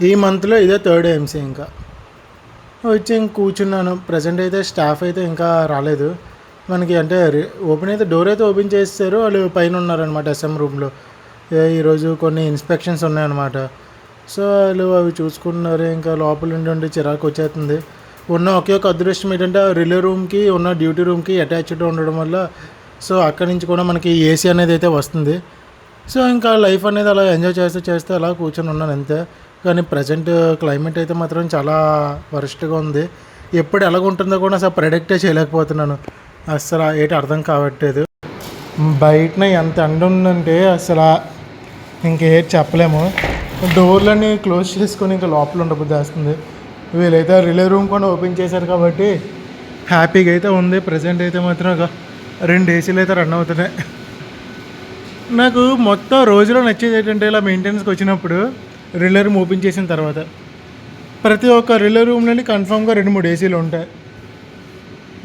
ఈ మంత్లో ఇదే థర్డ్ ఏఎంసీ ఇంకా వచ్చి ఇంక కూర్చున్నాను. ప్రజెంట్ అయితే స్టాఫ్ అయితే ఇంకా రాలేదు మనకి. అంటే ఓపెన్ అయితే డోర్ అయితే ఓపెన్ చేస్తారు, వాళ్ళు పైన ఉన్నారనమాట ఎస్ఎం రూమ్లో. ఈరోజు కొన్ని ఇన్స్పెక్షన్స్ ఉన్నాయన్నమాట. సో వాళ్ళు అవి చూసుకున్నారు. ఇంకా లోపల ఉండి చిరాకు వచ్చేస్తుంది. ఉన్న ఒకే ఒక అదృష్టం ఏంటంటే ఆ రిలే రూమ్కి ఉన్న డ్యూటీ రూమ్కి అటాచ్డ్ ఉండడం వల్ల సో అక్కడి నుంచి కూడా మనకి ఏసీ అనేది అయితే వస్తుంది. సో ఇంకా లైఫ్ అనేది అలా ఎంజాయ్ చేస్తూ చేస్తూ అలా కూర్చొని ఉన్నాను అంతే. కానీ ప్రజెంట్ క్లైమేట్ అయితే మాత్రం చాలా వరస్ట్గా ఉంది. ఎప్పుడు ఎలాగుంటుందో కూడా అసలు ప్రెడిక్టే చేయలేకపోతున్నాను. అస్సలు ఏంటి అర్థం కావట్లేదు. బయటన ఎంత ఎండ ఉందంటే అసలు ఇంకేం చెప్పలేము. డోర్లన్నీ క్లోజ్ చేసుకొని ఇంకా లోపల ఉండబుద్ధి వేస్తుంది. వీళ్ళైతే రిలే రూమ్ కూడా ఓపెన్ చేశారు కాబట్టి హ్యాపీగా అయితే ఉంది. ప్రజెంట్ అయితే మాత్రం ఒక 2 ఏసీలు అయితే రన్ అవుతున్నాయి. నాకు మొత్తం రోజులో నచ్చేది ఏంటంటే ఇలా మెయింటెనెన్స్కి వచ్చినప్పుడు రిలే రూమ్ ఓపెన్ చేసిన తర్వాత ప్రతి ఒక్క రిలే రూమ్లోని కన్ఫామ్గా 2-3 ఏసీలు ఉంటాయి.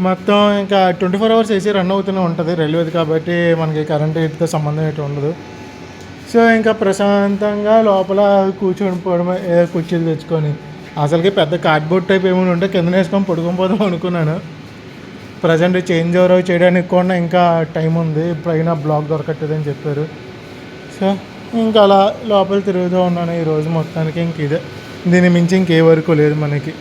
మొత్తం ఇంకా 24 అవర్స్ ఏసీ రన్ అవుతూనే ఉంటుంది. రైల్వేది కాబట్టి మనకి కరెంట్ వీటితో సంబంధం ఏంటి ఉండదు. సో ఇంకా ప్రశాంతంగా లోపల కూర్చొని పోవడమే, కుర్చీలు తెచ్చుకొని. అసలుకి పెద్ద కార్డ్బోర్డ్ టైప్ ఏమైనా ఉంటే కింద వేసుకొని పడుకొని పోదాం అనుకున్నాను. ప్రజెంట్ చేంజ్ ఓవర్ చేయడానికి కూడా ఇంకా టైం ఉంది. పైన బ్లాక్ దొరకట్లేదని చెప్పారు. సో ఇంకా అలా లోపల తిరుగుతూ ఉన్నాను ఈరోజు మొత్తానికి. ఇంక ఇదే, దీని మించి ఇంకే వరకు లేదు మనకి.